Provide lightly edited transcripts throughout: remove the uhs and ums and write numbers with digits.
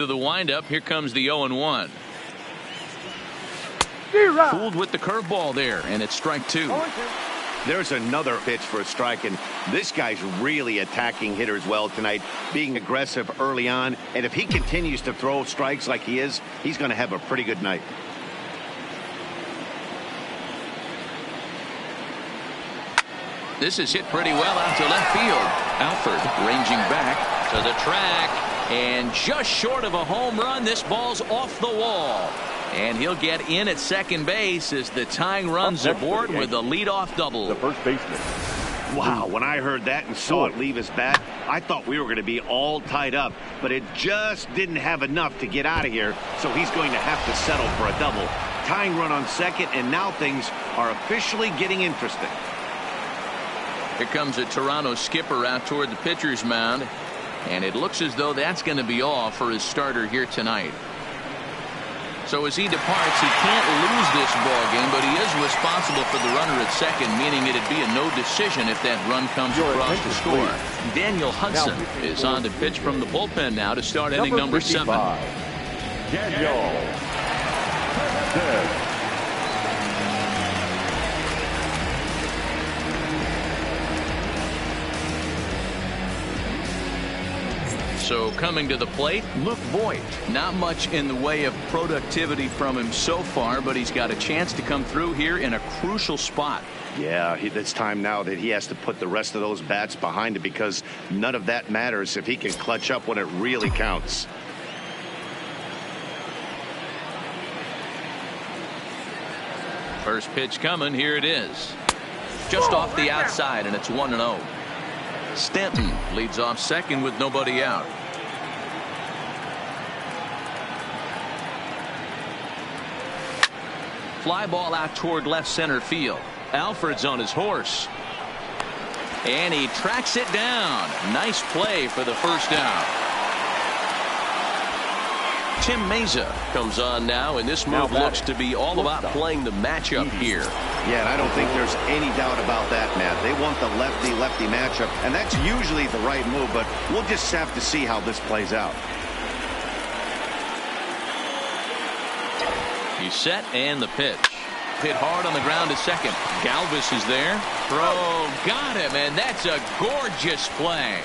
To the windup, here comes the 0-1. Fooled with the curveball there, and it's strike two. There's another pitch for a strike, and this guy's really attacking hitters well tonight, being aggressive early on, and if he continues to throw strikes like he is, he's going to have a pretty good night. This is hit pretty well out to left field. Alford ranging back to the track, and just short of a home run. This ball's off the wall, and he'll get in at second base as the tying runs aboard with a leadoff double. The first baseman. Wow, when I heard that and saw it leave his bat, I thought we were going to be all tied up, but it just didn't have enough to get out of here, so he's going to have to settle for a double. Tying run on second, and now things are officially getting interesting. Here comes a Toronto skipper out toward the pitcher's mound, and it looks as though that's going to be all for his starter here tonight. So as he departs, he can't lose this ball game, but he is responsible for the runner at second, meaning it'd be a no decision if that run comes across to score. Daniel Hudson is on to pitch from the bullpen now to start inning number 7. Daniel Hudson. So coming to the plate, Luke Voigt. Not much in the way of productivity from him so far, but he's got a chance to come through here in a crucial spot. Yeah, it's time now that he has to put the rest of those bats behind it, because none of that matters if he can clutch up when it really counts. First pitch coming. Here it is. Just off the outside, and it's 1-0. Stanton leads off second with nobody out. Fly ball out toward left center field. Alford's on his horse, and he tracks it down. Nice play for the first down. Tim Meza comes on now, and this move looks to be all about playing the matchup here. Yeah, and I don't think there's any doubt about that, Matt. They want the lefty-lefty matchup, and that's usually the right move, but we'll just have to see how this plays out. He's set, and the pitch. Hit hard on the ground to second. Galvis is there. Throw, got him, and that's a gorgeous play.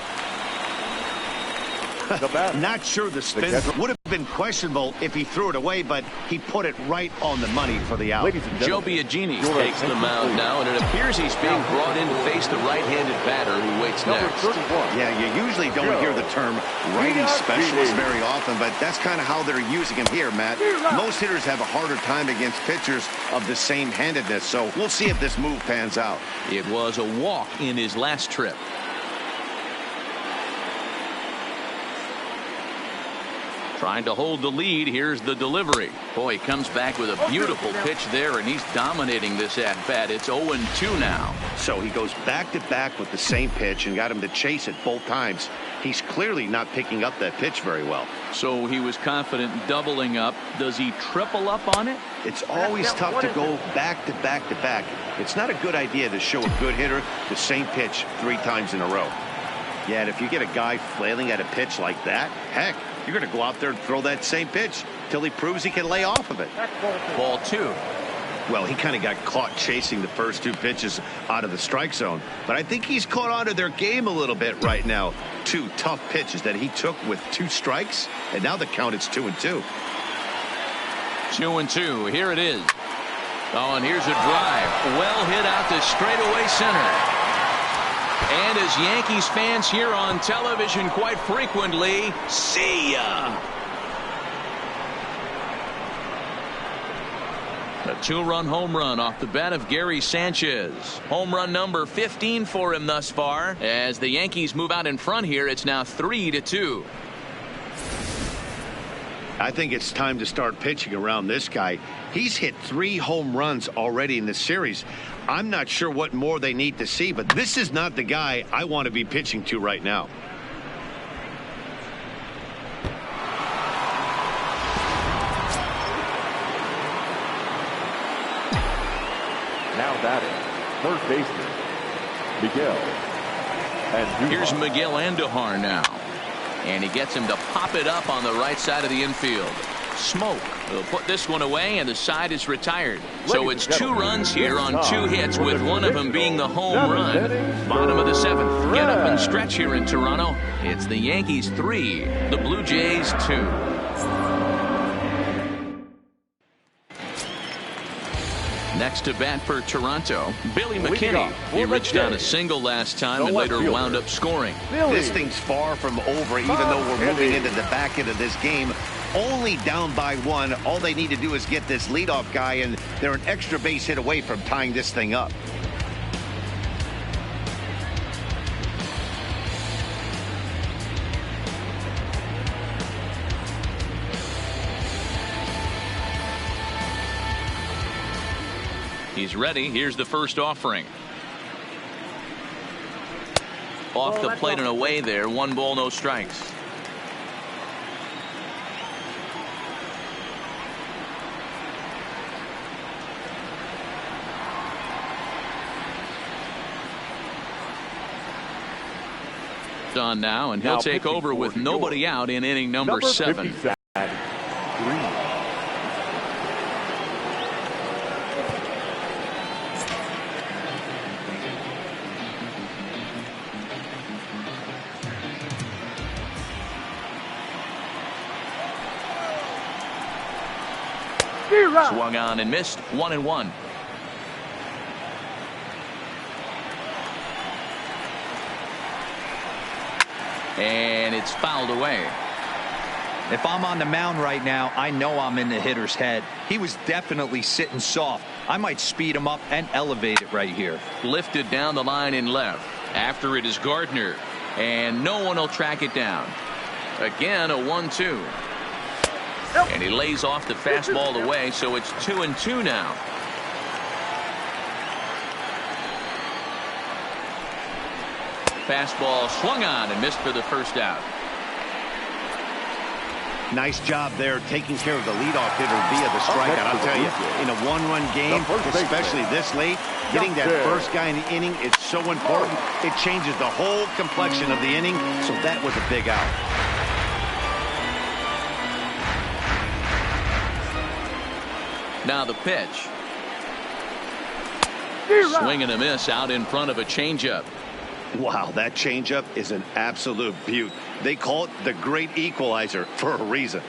Not sure the spin would have been questionable if he threw it away, but he put it right on the money for the out. Joe Biagini takes the mound now, and it appears he's being brought in to face the right-handed batter who waits next. Yeah, you usually don't hear the term righty specialist very often, but that's kind of how they're using him here, Matt. Most hitters have a harder time against pitchers of the same handedness, so we'll see if this move pans out. It was a walk in his last trip. Trying to hold the lead. Here's the delivery. Boy, he comes back with a beautiful pitch there, and he's dominating this at-bat. It's 0-2 now. So he goes back-to-back with the same pitch and got him to chase it both times. He's clearly not picking up that pitch very well. So he was confident doubling up. Does he triple up on it? It's always tough to go back-to-back-to-back. It's not a good idea to show a good hitter the same pitch 3 times in a row. Yeah, and if you get a guy flailing at a pitch like that, heck, you're going to go out there and throw that same pitch till he proves he can lay off of it. Ball 2. Well, he kind of got caught chasing the first 2 pitches out of the strike zone, but I think he's caught on to their game a little bit right now. 2 tough pitches that he took with 2 strikes, and now the count is 2-2. 2-2. Here it is. Oh, and here's a drive. Well hit out to straightaway center. And as Yankees fans hear on television quite frequently, see ya. A 2-run home run off the bat of Gary Sanchez. Home run number 15 for him thus far. As the Yankees move out in front here, it's now 3-2. I think it's time to start pitching around this guy. He's hit 3 home runs already in this series. I'm not sure what more they need to see, but this is not the guy I want to be pitching to right now. Now batting, third baseman, Miguel. Here's Miguel Andujar now. And he gets him to pop it up on the right side of the infield. Smoke will put this one away, and the side is retired. So it's 2 runs here on 2 hits, with one of them being the home run. Bottom of the 7th. Get up and stretch here in Toronto. It's the Yankees 3, the Blue Jays 2. Next to bat for Toronto, Billy McKinney. He reached on a single last time and later wound up scoring. This thing's far from over, even though we're moving into the back end of this game. Only down by 1. All they need to do is get this leadoff guy, and they're an extra base hit away from tying this thing up. He's ready. Here's the first offering. Off the plate and away there. 1 ball, no strikes. On now, and he'll take over with nobody out in inning number 7. Swung on and missed. 1-1. And it's fouled away. If I'm on the mound right now, I know I'm in the hitter's head. He was definitely sitting soft. I might speed him up and elevate it right here. Lifted down the line in left. After it is Gardner, and no one will track it down. Again, a 1-2. And he lays off the fastball away, so it's 2-2 now. Fastball swung on and missed for the first out. Nice job there taking care of the leadoff hitter via the strikeout. I'll tell you, in a 1-run game, especially this late, getting that first guy in the inning is so important. It changes the whole complexion of the inning, so that was a big out. Now the pitch. Swing and a miss out in front of a changeup. Wow, that changeup is an absolute beaut. They call it the great equalizer for a reason.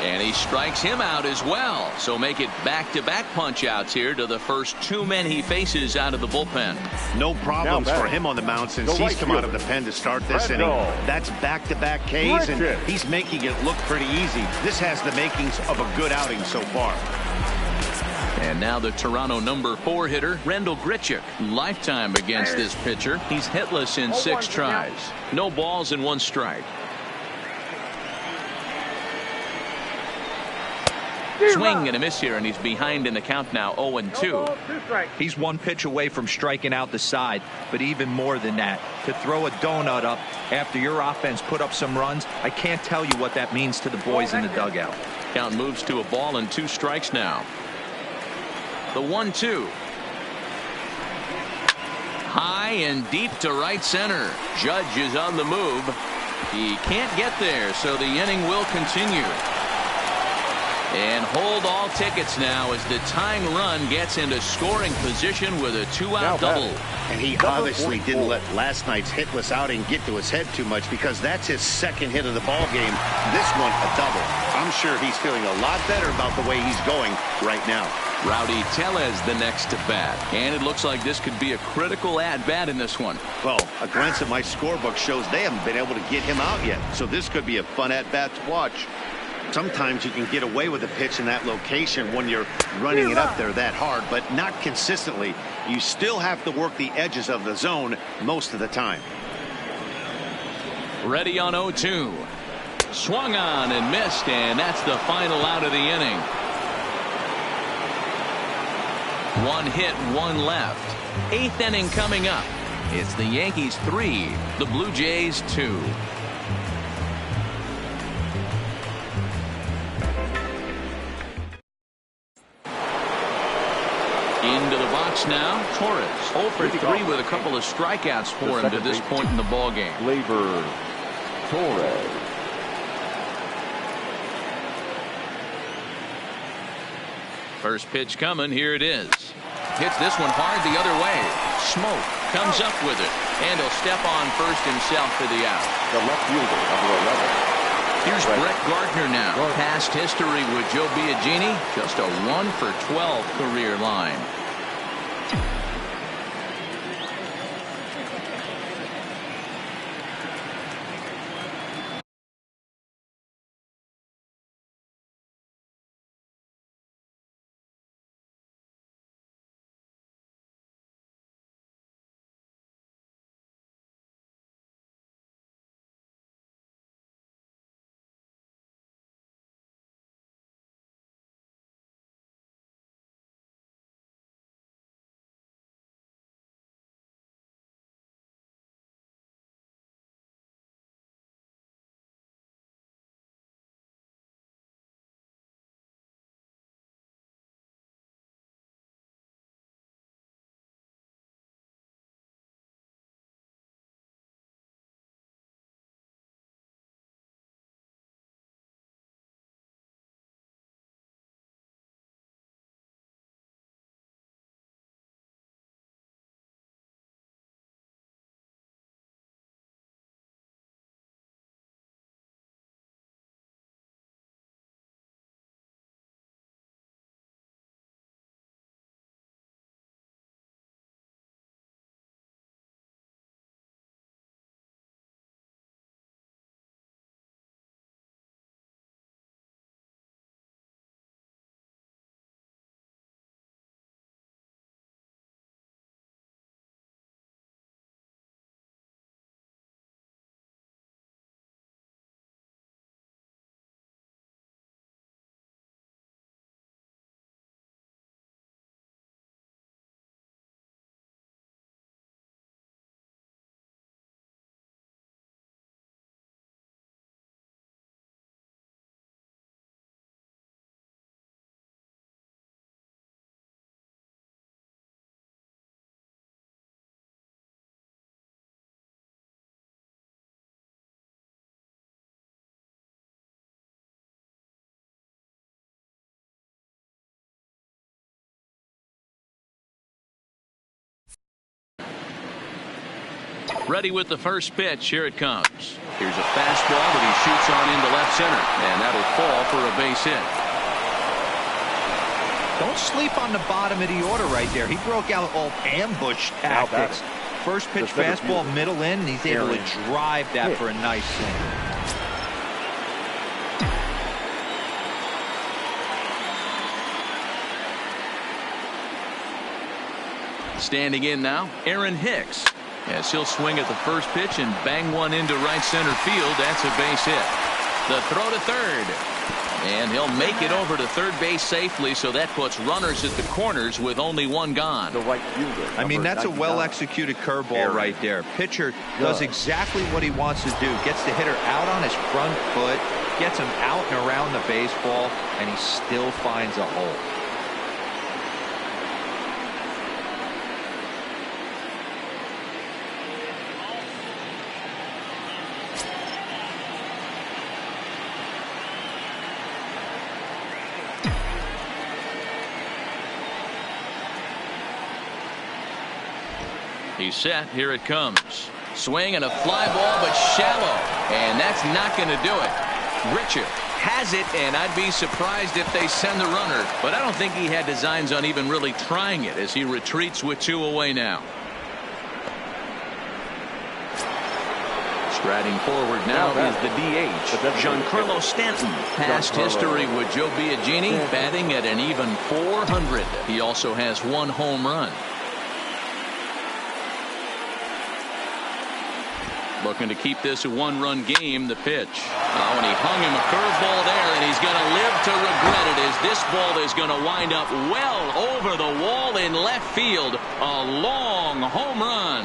And he strikes him out as well. So make it back-to-back punch-outs here to the first 2 men he faces out of the bullpen. No problems for him on the mound since he's come out of the pen to start this inning. That's back-to-back Ks, and he's making it look pretty easy. This has the makings of a good outing so far. And now the Toronto number 4 hitter, Randall Grichuk. Lifetime against this pitcher. He's hitless in 6 tries. No balls and 1 strike. Swing and a miss here, and he's behind in the count now, 0-2. He's 1 pitch away from striking out the side, but even more than that, to throw a donut up after your offense put up some runs, I can't tell you what that means to the boys in the dugout. Count moves to a ball and 2 strikes now. The 1-2. High and deep to right center. Judge is on the move. He can't get there, so the inning will continue. And hold all tickets now as the tying run gets into scoring position with a 2-out double. And he obviously didn't let last night's hitless outing get to his head too much, because that's his 2nd hit of the ball game. This one a double. I'm sure he's feeling a lot better about the way he's going right now. Rowdy Tellez the next to bat, and it looks like this could be a critical at-bat in this one. Well, a glance at my scorebook shows they haven't been able to get him out yet, so this could be a fun at-bat to watch. Sometimes you can get away with a pitch in that location when you're running it up there that hard, but not consistently. You still have to work the edges of the zone most of the time. Ready on 0-2. Swung on and missed, and that's the final out of the inning. 1 hit, 1 left. 8th inning coming up. It's the Yankees 3, the Blue Jays 2. Into the box now. Torres 0 for 3 with a couple of strikeouts for him to this point in the ball game. Labor Torres. First pitch coming. Here it is. Hits this one hard the other way. Smoke comes up with it, and he'll step on first himself for the out. The left fielder, number 11. Here's Brett Gardner now. Past history with Joe Biagini, just a 1 for 12 career line. Ready with the first pitch. Here it comes. Here's a fastball that he shoots on into left center, and that'll fall for a base hit. Don't sleep on the bottom of the order right there. He broke out all ambush tactics. First pitch fastball middle in, and he's able to drive that for a nice swing. Standing in now, Aaron Hicks. As he'll swing at the first pitch and bang one into right center field. That's a base hit. The throw to third. And he'll make it over to third base safely, so that puts runners at the corners with only one gone. The right fielder. I mean, that's a well-executed curveball right there. Pitcher does exactly what he wants to do. Gets the hitter out on his front foot, gets him out and around the baseball, and he still finds a hole. He's set. Here it comes. Swing and a fly ball, but shallow. And that's not going to do it. Richard has it, and I'd be surprised if they send the runner. But I don't think he had designs on even really trying it as he retreats with 2 away now. Striding forward now is the DH, Giancarlo Stanton. Past history with Joe Biagini, batting at an even .400. He also has 1 home run. Looking to keep this a 1-run game. The pitch. Oh, and he hung him a curveball there, and he's going to live to regret it as this ball is going to wind up well over the wall in left field. A long home run.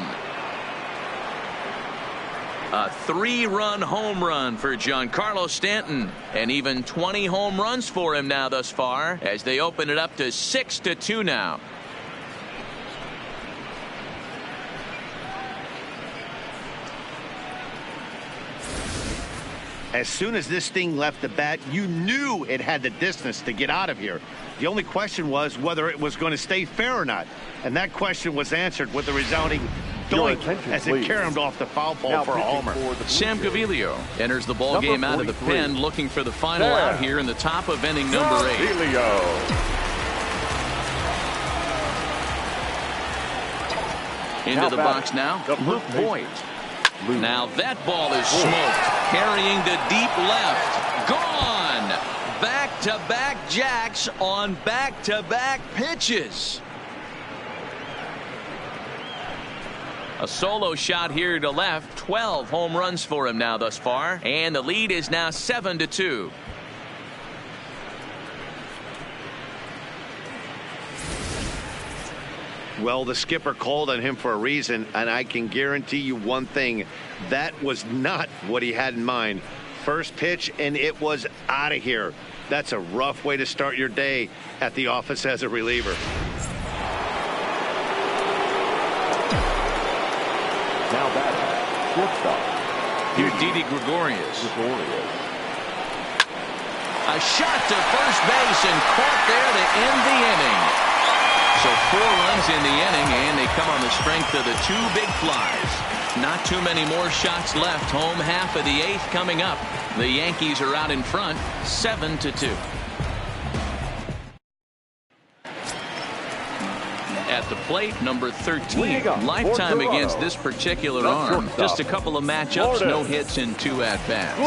A 3-run home run for Giancarlo Stanton, and even 20 home runs for him now thus far as they open it up to 6-2 now. As soon as this thing left the bat, you knew it had the distance to get out of here. The only question was whether it was going to stay fair or not. And that question was answered with the resounding doink as it caromed off the foul pole for a homer. Sam Gaviglio enters the ball game out of the pen, looking for the final out here in the top of inning number 8. Into the box now, Luke Voigt. Now that ball is smoked, carrying to deep left. Gone! Back-to-back jacks on back-to-back pitches. A solo shot here to left. 12 home runs for him now thus far. And the lead is now 7-2. Well, the skipper called on him for a reason, and I can guarantee you one thing. That was not what he had in mind. First pitch, and it was out of here. That's a rough way to start your day at the office as a reliever. Now batting, shortstop. Here's Didi Gregorius. A shot to first base and caught there to end the inning. So 4 runs in the inning, and they come on the strength of the 2 big flies. Not too many more shots left. Home half of the 8th coming up. The Yankees are out in front, 7-2. At the plate, number 13. Lifetime against this particular arm. Just a couple of matchups, no hits and 2 at-bats.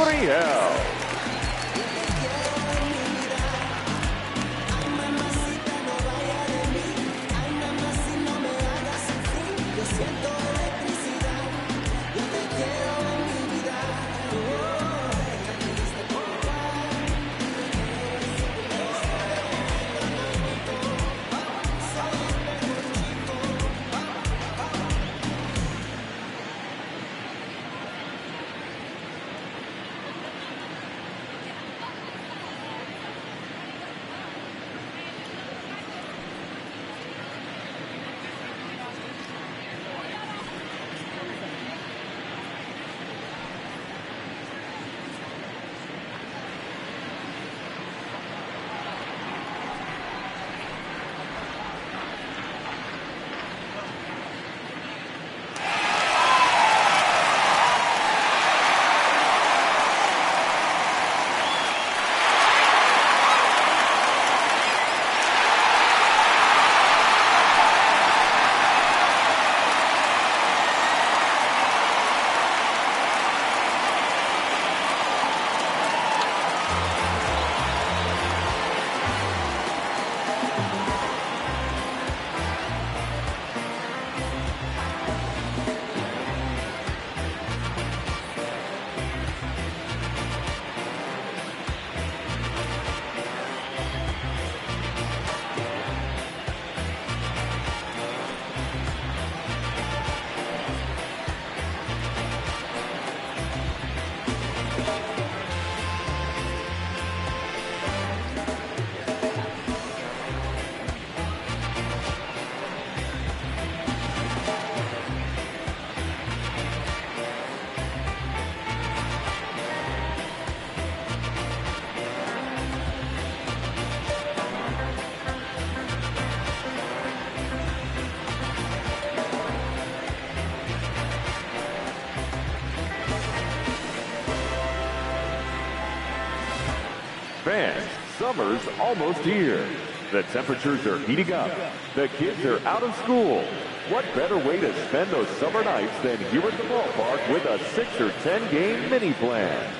Fans, summer's almost here. The temperatures are heating up. The kids are out of school. What better way to spend those summer nights than here at the ballpark with a 6 or 10 game mini plan?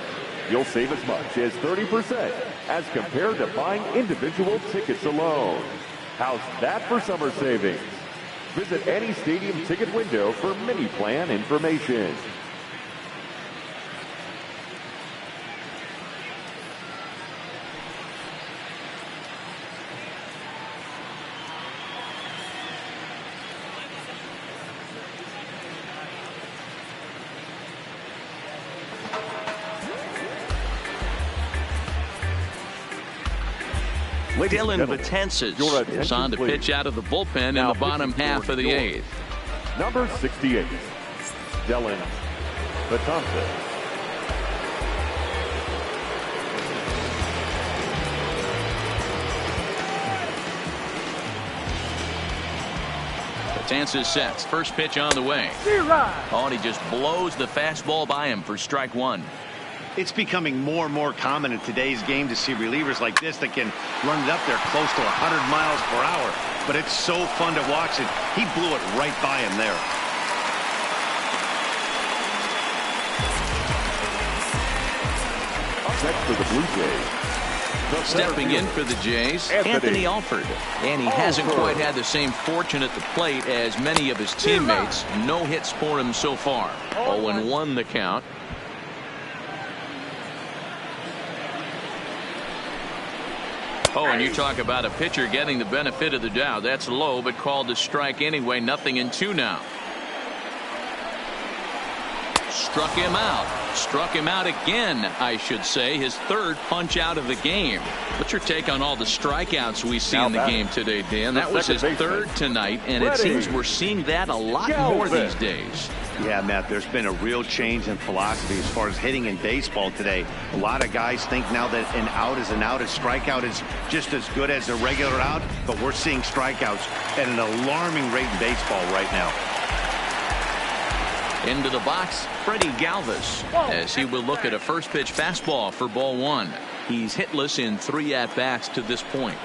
You'll save as much as 30% as compared to buying individual tickets alone. How's that for summer savings? Visit any stadium ticket window for mini plan information. Dylan Betances is on to pitch out of the bullpen in the bottom half of the 8th. Number 68, Dylan Betances. Chances sets. First pitch on the way. Oh, and he just blows the fastball by him for strike one. It's becoming more and more common in today's game to see relievers like this that can run it up there close to 100 miles per hour. But it's so fun to watch it. He blew it right by him there. Next for the Blue Jays. Stepping in for the Jays, Anthony Alford. And he hasn't quite had the same fortune at the plate as many of his teammates. No hits for him so far. 0-1 the count. Oh, and you talk about a pitcher getting the benefit of the doubt. That's low, but called a strike anyway. 0-2 now. Struck him out. Struck him out again, I should say. His third punch out of the game. What's your take on all the strikeouts we see in the game today, Dan? That was his third tonight, and it seems we're seeing that a lot more these days. Yeah, Matt, there's been a real change in philosophy as far as hitting in baseball today. A lot of guys think now that an out is an out. A strikeout is just as good as a regular out, but we're seeing strikeouts at an alarming rate in baseball right now. Into the box, Freddie Galvis, as he will look at a first pitch fastball for ball one. He's hitless in 3 at-bats to this point.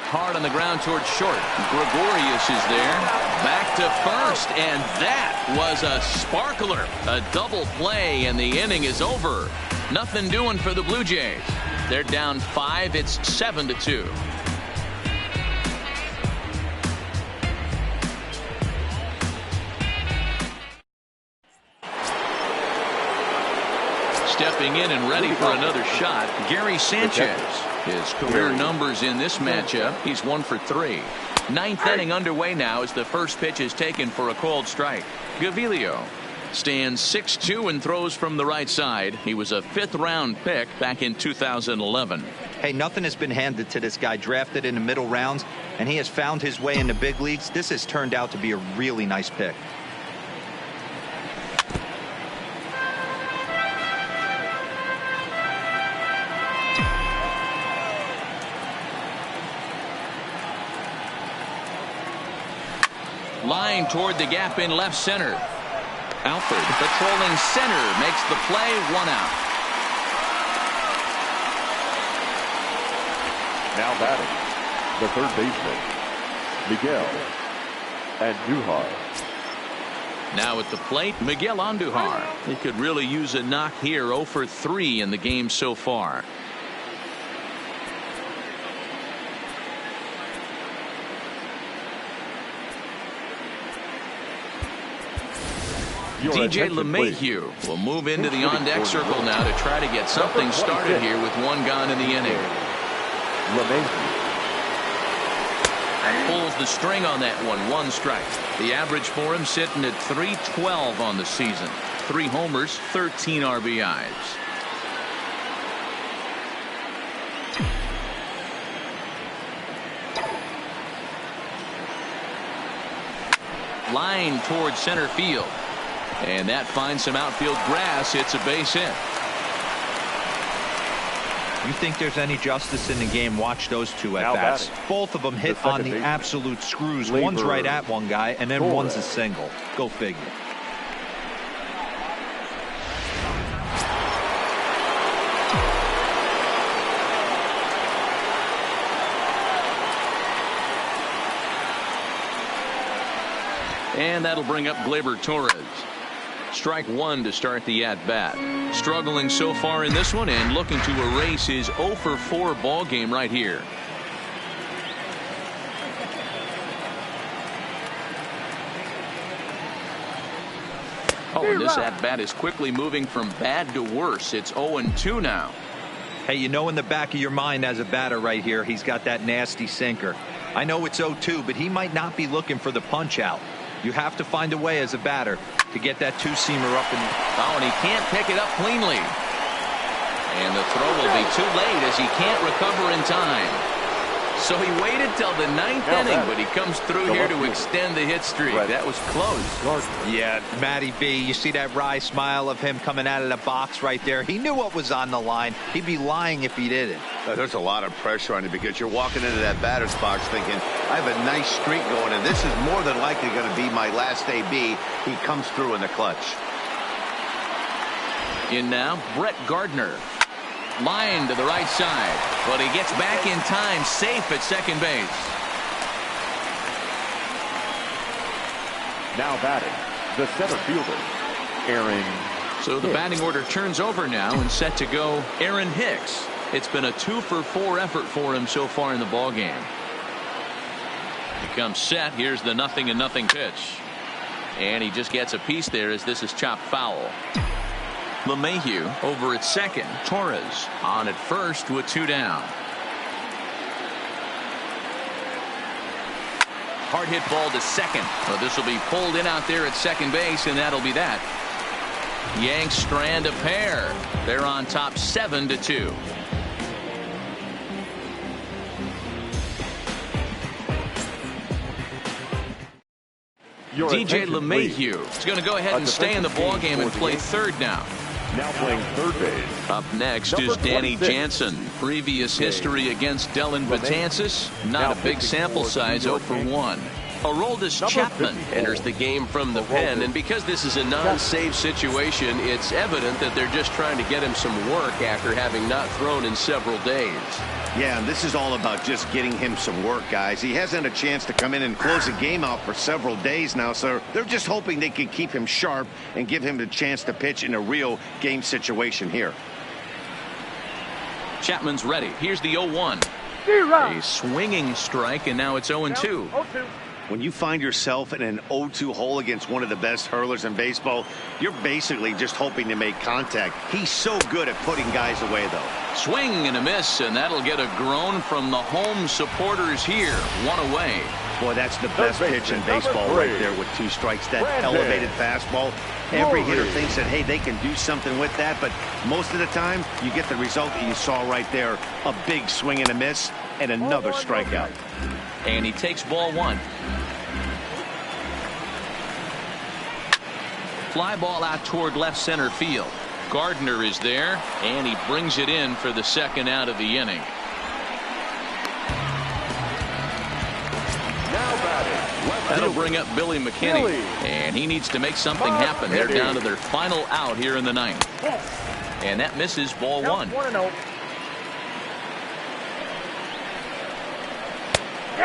Hard on the ground towards short. Gregorius is there. Back to first, and that was a sparkler. A double play, and the inning is over. Nothing doing for the Blue Jays. They're down 5. It's 7-2. Stepping in and ready for another shot, Gary Sanchez. His career numbers in this matchup, he's 1 for 3. 9th inning underway now as the first pitch is taken for a called strike. Gaviglio stands 6'2" and throws from the right side. He was a 5th-round pick back in 2011. Hey, nothing has been handed to this guy. Drafted in the middle rounds, and he has found his way in the big leagues. This has turned out to be a really nice pick. Line toward the gap in left center. Alford patrolling center makes the play. 1 out. Now batting, the third baseman, Miguel Andujar. Now at the plate, Miguel Andujar. He could really use a knock here. 0 for 3 in the game so far. DJ LeMahieu will move into the on-deck circle now to try to get something started here with 1 gone in the inning. Pulls the string on that one. 1 strike. The average for him sitting at .312 on the season. 3 homers, 13 RBIs. Line towards center field. And that finds some outfield grass. It's a base hit. You think there's any justice in the game? Watch those 2 at-bats. Both of them hit on the absolute screws. One's right at one guy, and then one's a single. Go figure. And that'll bring up Gleyber Torres. Strike 1 to start the at-bat. Struggling so far in this one and looking to erase his 0 for 4 ball game right here. Oh, and this at-bat is quickly moving from bad to worse. It's 0-2 now. Hey, you know in the back of your mind as a batter right here, he's got that nasty sinker. I know it's 0-2, but he might not be looking for the punch out. You have to find a way as a batter to get that 2-seamer up. And he can't pick it up cleanly. And the throw will be too late as he can't recover in time. So he waited till the ninth inning, but he comes through here to extend the hit streak. That was close. Yeah, Matty B, you see that wry smile of him coming out of the box right there. He knew what was on the line. He'd be lying if he didn't. There's a lot of pressure on you because you're walking into that batter's box thinking, I have a nice streak going, and this is more than likely going to be my last AB. He comes through in the clutch. In now, Brett Gardner. Line to the right side, but he gets back in time, safe at second base. Now batting, the center fielder, Aaron. So the batting order turns over now and set to go Aaron Hicks. It's been a 2-for-4 effort for him so far in the ball game. He comes set. Here's the 0-0 pitch. And he just gets a piece there as this is chopped foul. LeMahieu over at second. Torres on at first with 2 down. Hard hit ball to second. Well, this will be pulled in out there at second base, and that'll be that. Yanks strand a pair. They're on top 7-2. DJ LeMahieu is going to go ahead and stay in the ball game and play third now. Now playing third base. Up next is Danny Jansen. Previous history against Dellin Betances. Not a big sample size, 0 for 1. Aroldis Chapman enters the game from the pen, and because this is a non-save situation, it's evident that they're just trying to get him some work after having not thrown in several days. Yeah, and this is all about just getting him some work, guys. He hasn't had a chance to come in and close a game out for several days now, so they're just hoping they can keep him sharp and give him the chance to pitch in a real game situation here. Chapman's ready. Here's the 0-1. A swinging strike, and now it's 0-2. When you find yourself in an 0-2 hole against one of the best hurlers in baseball, you're basically just hoping to make contact. He's so good at putting guys away, though. Swing and a miss, and that'll get a groan from the home supporters here. 1 away. Boy, that's the best pitch in baseball right there with 2 strikes. That elevated fastball. Every hitter thinks that, hey, they can do something with that, but most of the time, you get the result that you saw right there. A big swing and a miss, and another strikeout. And he takes ball 1. Fly ball out toward left center field. Gardner is there, and he brings it in for the second out of the inning. That'll bring up Billy McKinney, and he needs to make something happen. They're down to their final out here in the ninth. And that misses ball 1.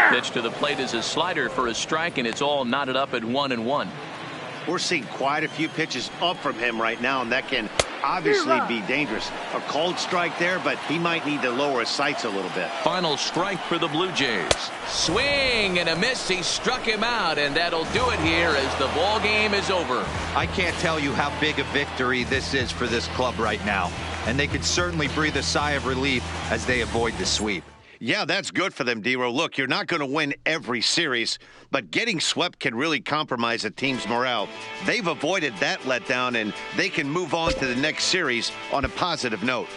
Pitch to the plate is a slider for a strike, and it's all knotted up at 1-1. We're seeing quite a few pitches up from him right now, and that can obviously be dangerous. A cold strike there, but he might need to lower his sights a little bit. Final strike for the Blue Jays. Swing and a miss. He struck him out, and that'll do it here as the ball game is over. I can't tell you how big a victory this is for this club right now, and they could certainly breathe a sigh of relief as they avoid the sweep. Yeah, that's good for them, D-Row. Look, you're not going to win every series, but getting swept can really compromise a team's morale. They've avoided that letdown, and they can move on to the next series on a positive note.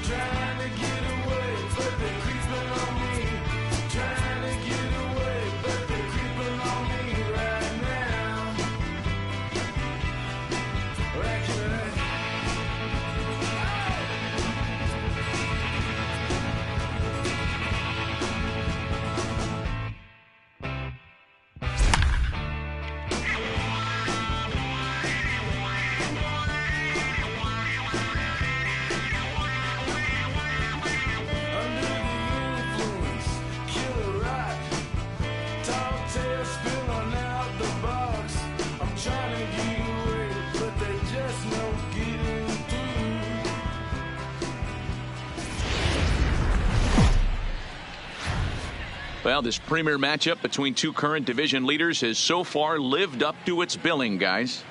Trying to get away, but they're creeping on me. Well, this premier matchup between two current division leaders has so far lived up to its billing, guys.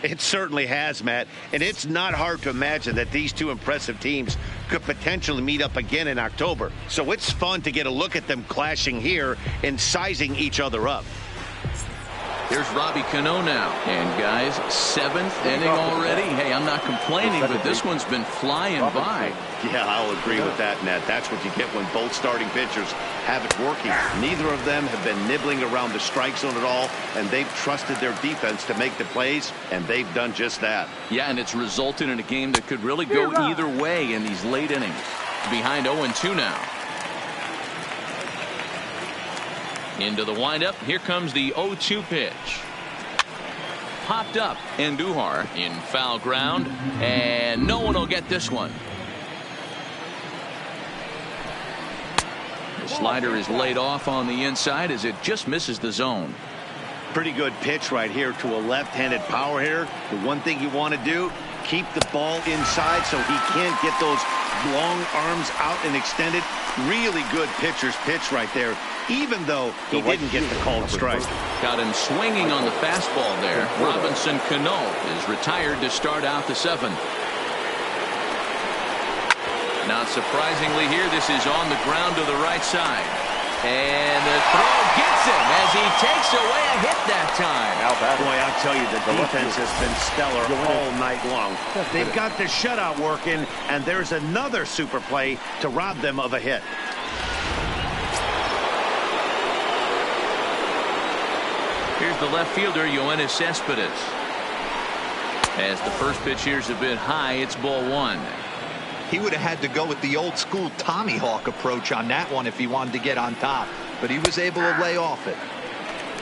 It certainly has, Matt, and it's not hard to imagine that these two impressive teams could potentially meet up again in October. So it's fun to get a look at them clashing here and sizing each other up. Here's Robbie Cano now. And, guys, 7th inning already. Hey, I'm not complaining, but this one's been flying by. Yeah, I'll agree with that, Matt. That's what you get when both starting pitchers have it working. Neither of them have been nibbling around the strike zone at all, and they've trusted their defense to make the plays, and they've done just that. Yeah, and it's resulted in a game that could really go either way in these late innings. Behind 0-2 now. Into the windup. Here comes the 0-2 pitch. Popped up. Andujar in foul ground. And no one will get this one. The slider is laid off on the inside as it just misses the zone. Pretty good pitch right here to a left-handed power hitter. The one thing you want to do, keep the ball inside so he can't get those long arms out and extended. Really good pitcher's pitch right there, even though he didn't get the called strike. Got him swinging on the fastball there. Robinson Cano is retired to start out the 7th. Not surprisingly here, this is on the ground to the right side. And the throw gets him as he takes away a hit that time. Boy, I'll tell you, the defense has been stellar all night long. They've got the shutout working, and there's another super play to rob them of a hit. Here's the left fielder, Yoenis Cespedes. As the first pitch here's a bit high, it's ball 1. He would have had to go with the old school Tommy Hawk approach on that one if he wanted to get on top, but he was able to lay off it.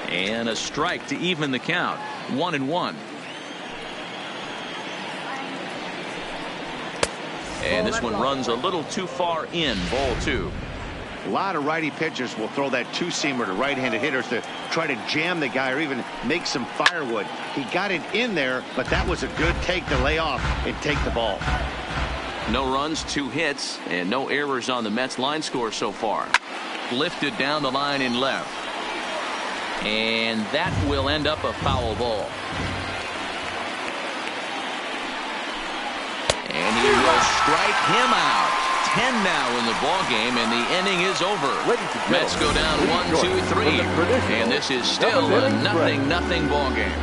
And a strike to even the count. 1-1. And this one runs a little too far in. Ball 2. A lot of righty pitchers will throw that two-seamer to right-handed hitters to try to jam the guy or even make some firewood. He got it in there, but that was a good take to lay off and take the ball. No runs, 2 hits, and no errors on the Mets line score so far. Lifted down the line in left. And that will end up a foul ball. And he will strike him out. 10 now in the ball game, and the inning is over. Mets go down 1-2-3, and this is still a 0-0 ball game.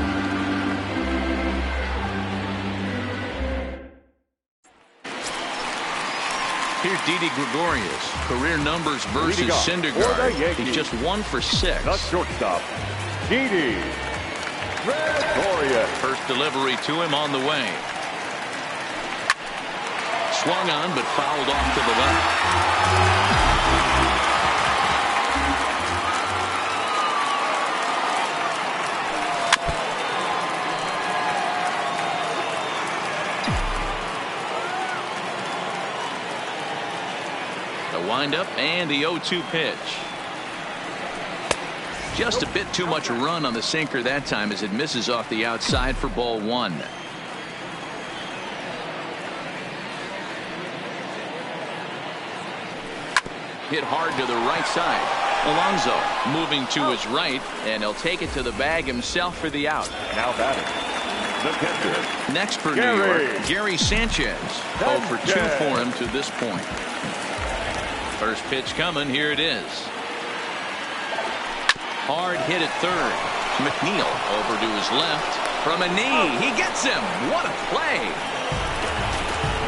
Here's Didi Gregorius. Career numbers versus Syndergaard. He's just 1 for 6. The shortstop, Didi Gregorius. First delivery to him on the way. Swung on, but fouled off to the left. Windup and the 0-2 pitch. Just a bit too much run on the sinker that time as it misses off the outside for ball 1. Hit hard to the right side. Alonso moving to his right, and he'll take it to the bag himself for the out. Now batting, the catcher. Next for New York, Gary Sanchez. 0 for 2 for him to this point. First pitch coming. Here it is. Hard hit at third. McNeil over to his left. From a knee. He gets him. What a play.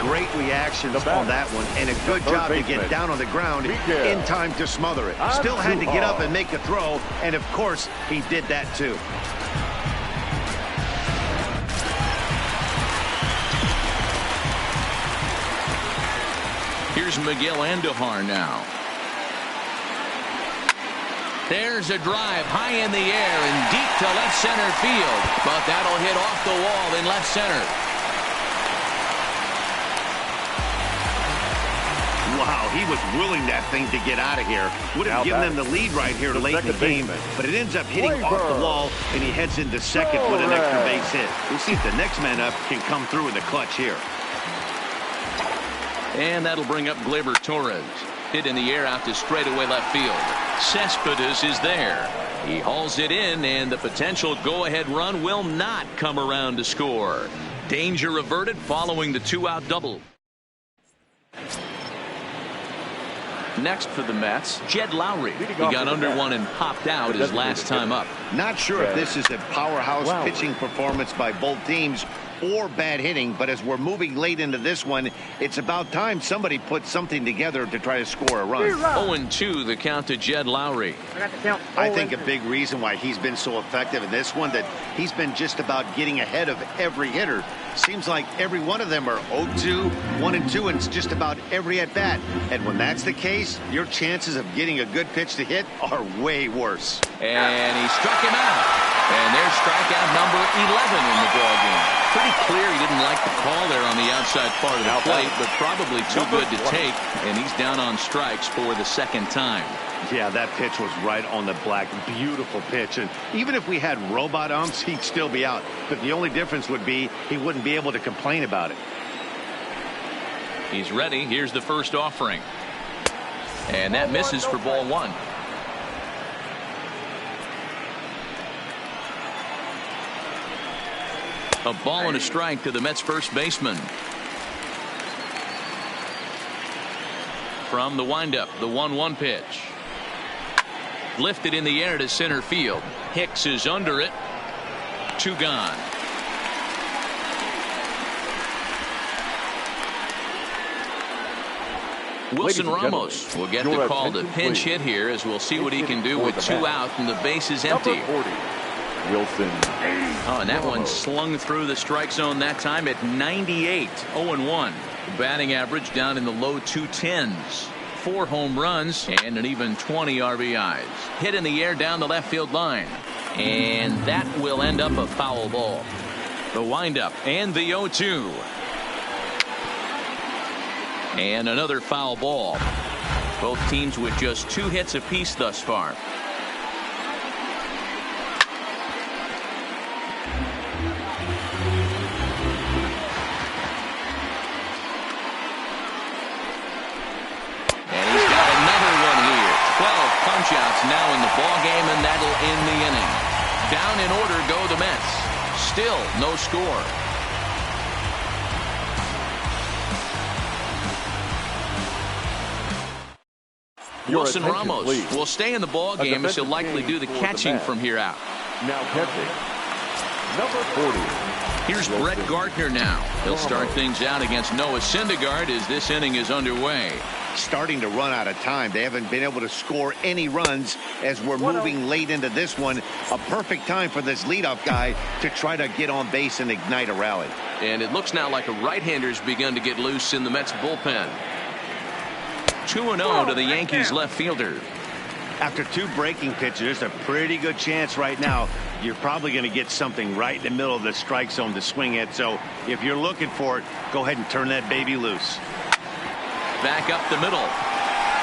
Great reactions on that one, and a good job to get down on the ground in time to smother it. Still had to get up and make a throw, and of course, he did that too. Here's Miguel Andujar now. There's a drive high in the air and deep to left center field, but that'll hit off the wall in left center. Wow, he was willing that thing to get out of here. Would have given them the lead right here late in the game, but it ends up hitting off the wall, and he heads into second with an extra base hit. We'll see if the next man up can come through in the clutch here. And that'll bring up Gleyber Torres. Hit in the air out to straightaway left field. Cespedes is there. He hauls it in, and the potential go-ahead run will not come around to score. Danger averted following the 2-out double. Next for the Mets, Jed Lowry. He got under one and popped out his last time up. Not sure if this is a powerhouse pitching performance by both teams or bad hitting, but as we're moving late into this one, it's about time somebody put something together to try to score a run. 0-2 the count to Jed Lowry. I think a big reason why he's been so effective in this one, that he's been just about getting ahead of every hitter. Seems like every one of them are 0-2, 1-2, and it's just about every at bat. And when that's the case, your chances of getting a good pitch to hit are way worse. And he struck him out. And there's strikeout number 11 in the ballgame. Pretty clear he didn't like the call there on the outside part of the plate, but probably too good to take. And he's down on strikes for the second time. Yeah, that pitch was right on the black. Beautiful pitch. And even if we had robot umps, he'd still be out. But the only difference would be he wouldn't be able to complain about it. He's ready. Here's the first offering. And that misses for ball one. A ball and a strike to the Mets first baseman. From the windup, the 1-1 pitch. Lifted in the air to center field. Hicks is under it. 2 gone. Wilson Ramos will get the call to pinch hit here, as we'll see what he can do with 2 out and the base is empty. Wilson. Oh, and that one slung through the strike zone that time at 98. 0-1. Batting average down in the low 210s. 4 home runs and an even 20 RBIs. Hit in the air down the left field line. And that will end up a foul ball. The windup and the 0-2. And another foul ball. Both teams with just 2 hits apiece thus far. Punch-outs now in the ball game, and that'll end the inning. Down in order go the Mets. Still no score. Wilson Ramos will stay in the ball game, as he'll likely do the catching from here out. Now catching, number 40. Here's Brett Gardner now. He'll start things out against Noah Syndergaard as this inning is underway. Starting to run out of time. They haven't been able to score any runs as we're moving late into this one. A perfect time for this leadoff guy to try to get on base and ignite a rally. And it looks now like a right-hander's begun to get loose in the Mets bullpen. 2-0 to the Yankees left fielder. After 2 breaking pitches, there's a pretty good chance right now you're probably going to get something right in the middle of the strike zone to swing at. So if you're looking for it, go ahead and turn that baby loose. Back up the middle.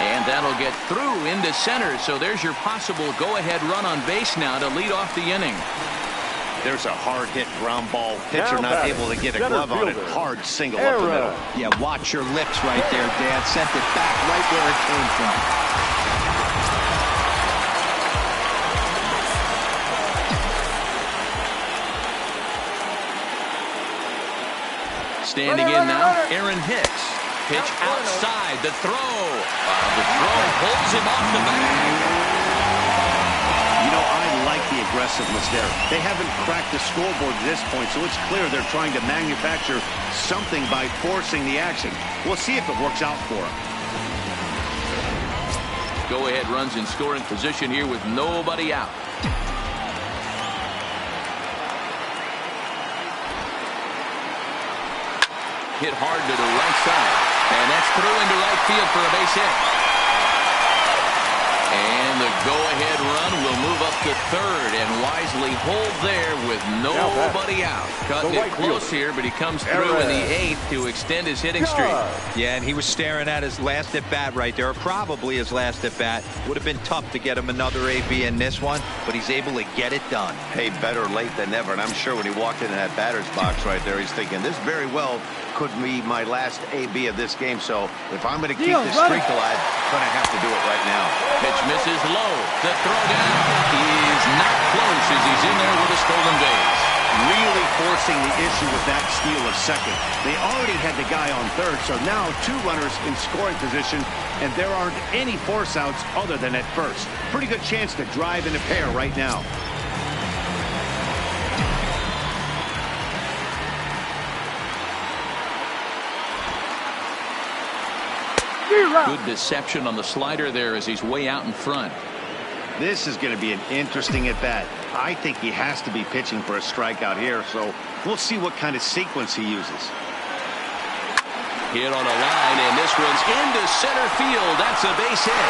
And that'll get through into center. So there's your possible go-ahead run on base now to lead off the inning. There's a hard hit ground ball. Pitcher not able to get a glove on it. Hard single up the middle. Yeah, watch your lips right there, Dad. Sent it back right where it came from. Standing in now, Aaron Hicks. Pitch outside, the throw. The throw pulls him off the bag. You know, I like the aggressiveness there. They haven't cracked the scoreboard at this point, so it's clear they're trying to manufacture something by forcing the action. We'll see if it works out for them. Go-ahead runs in scoring position here with nobody out. Hit hard to the right side. And that's through into right field for a base hit. And the go-ahead run will move up to third and wisely hold there with nobody out. Cutting it close here, but he comes through in the 8th to extend his hitting streak. Yeah, and he was staring at his last at-bat right there, probably his last at-bat. Would have been tough to get him another AB in this one, but he's able to get it done. Hey, better late than never, and I'm sure when he walked into that batter's box right there, he's thinking this very well could be my last AB of this game. So if I'm going to keep this streak alive, I'm going to have to do it right now. Pitch misses low. The throw down is not close as he's in there with a stolen base. Really forcing the issue with that steal of second. They already had the guy on third, so now 2 runners in scoring position, and there aren't any force outs other than at first. Pretty good chance to drive in a pair right now. Good deception on the slider there as he's way out in front. This is going to be an interesting at-bat. I think he has to be pitching for a strikeout here, so we'll see what kind of sequence he uses. Hit on a line, and this one's into center field. That's a base hit.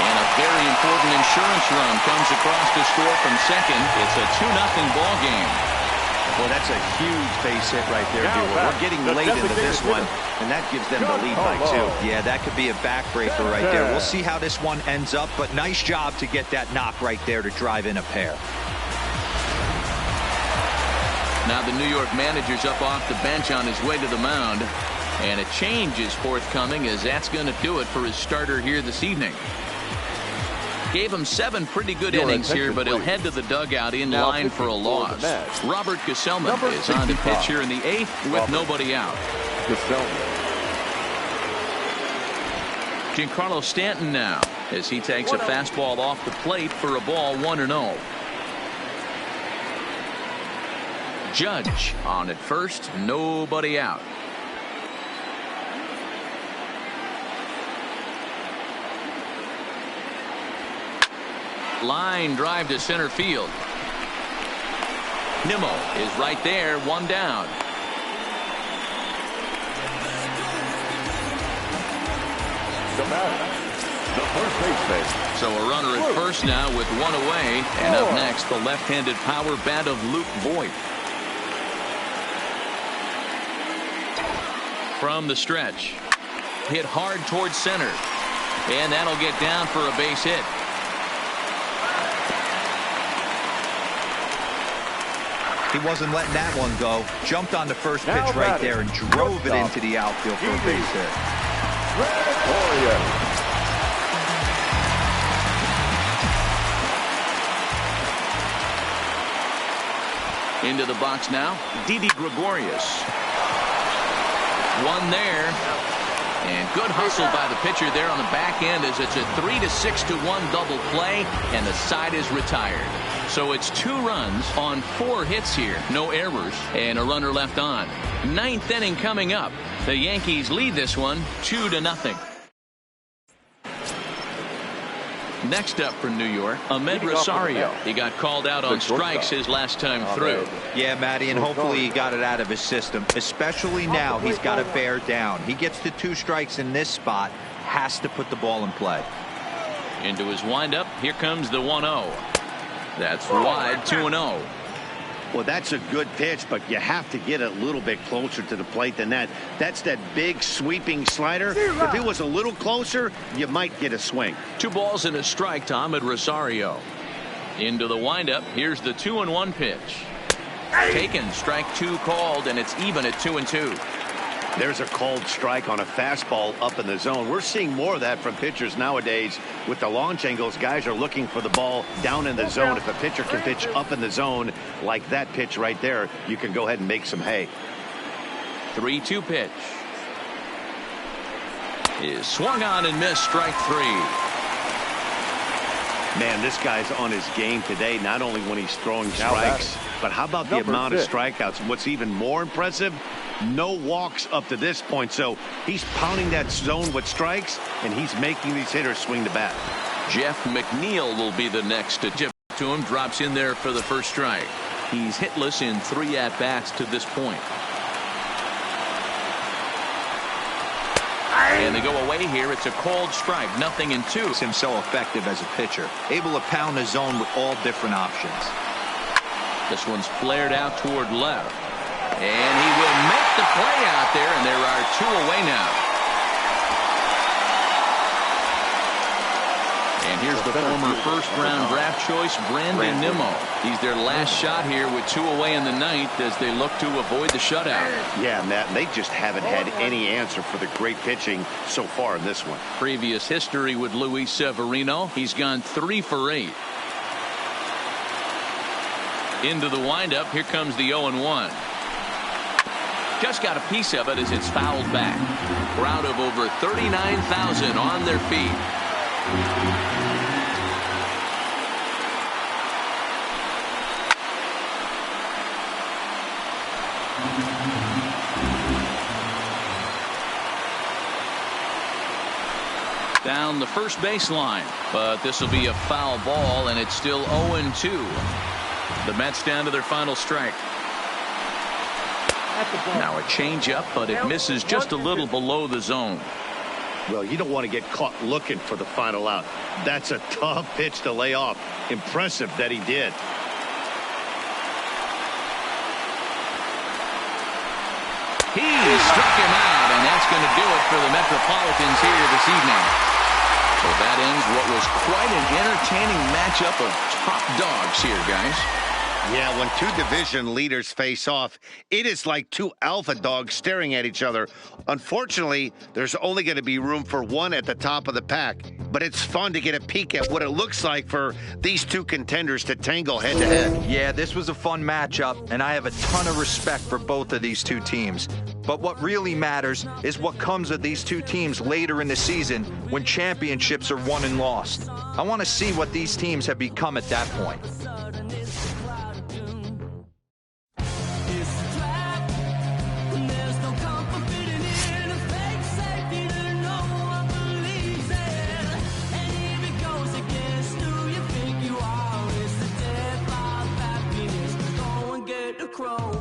And a very important insurance run comes across to score from second. It's a 2-0 ball game. Well, that's a huge base hit right there, We're getting late into this one, and that gives them the lead by 2. Yeah, that could be a backbreaker right there. We'll see how this one ends up, but nice job to get that knock right there to drive in a pair. Now the New York manager's up off the bench on his way to the mound, and a change is forthcoming as that's going to do it for his starter here this evening. Gave him 7 pretty good innings here, but he'll head to the dugout in line for a loss. Robert Gesellman is on the pitch here in the 8th with nobody out. Giancarlo Stanton now as he takes a fastball off the plate for a ball 1-0. Judge on at first, nobody out. Line drive to center field. Nimmo is right there, 1 down. The first baseman. So a runner at first now with 1 away, and up next the left-handed power bat of Luke Voigt. From the stretch, hit hard towards center, and that'll get down for a base hit. He wasn't letting that one go. Jumped on the first pitch right there and drove it into the outfield for a base hit. Into the box now, Didi Gregorius. 1 there. And good hustle by the pitcher there on the back end as it's a 3-6-1 double play, and the side is retired. So it's 2 runs on 4 hits here, no errors, and a runner left on. 9th inning coming up. The Yankees lead this one 2-0. Next up for New York, Ahmed Rosario. He got called out on strikes his last time through. Yeah, Matty, and hopefully he got it out of his system. Especially now, he's got to bear down. He gets the 2 strikes in this spot, has to put the ball in play. Into his windup, here comes the 1-0. That's wide, 2-0. Well, that's a good pitch, but you have to get a little bit closer to the plate than that. That's that big sweeping slider. If it was a little closer, you might get a swing. 2 balls and a strike to Ahmed Rosario. Into the windup, here's the 2-1 pitch. Taken, strike 2 called, and it's even at 2-2. There's a called strike on a fastball up in the zone. We're seeing more of that from pitchers nowadays. With the launch angles, guys are looking for the ball down in the zone. If a pitcher can pitch up in the zone like that pitch right there, you can go ahead and make some hay. 3-2 pitch is swung on and missed, strike 3. Man, this guy's on his game today, not only when he's throwing strikes, but how about the amount of strikeouts? And what's even more impressive, no walks up to this point. So he's pounding that zone with strikes, and he's making these hitters swing the bat. Jeff McNeil will be the next to chip to him. Drops in there for the first strike. He's hitless in 3 at-bats to this point. And they go away here. It's a cold strike, 0-2. Makes him so effective as a pitcher, able to pound the zone with all different options. This one's flared out toward left, and he will make the play out there, and there are 2 away now. And here's the former first-round draft choice, Brandon Nimmo. He's their last shot here with 2 away in the ninth as they look to avoid the shutout. Yeah, Matt, they just haven't had any answer for the great pitching so far in this one. Previous history with Luis Severino. He's gone 3 for 8. Into the windup. Here comes the 0-1. Just got a piece of it as it's fouled back. Crowd of over 39,000 on their feet. Down the first baseline, but this will be a foul ball, and it's still 0-2. The Mets down to their final strike. Now a changeup, but it misses just a little below the zone. Well, you don't want to get caught looking for the final out. That's a tough pitch to lay off. Impressive that he did. He struck him out, and that's going to do it for the Metropolitans here this evening. So that ends what was quite an entertaining matchup of top dogs here, guys. Yeah, when 2 division leaders face off, it is like 2 alpha dogs staring at each other. Unfortunately, there's only going to be room for one at the top of the pack. But it's fun to get a peek at what it looks like for these 2 contenders to tangle head-to-head. Yeah, this was a fun matchup, and I have a ton of respect for both of these 2 teams. But what really matters is what comes of these 2 teams later in the season when championships are won and lost. I want to see what these teams have become at that point. Crow.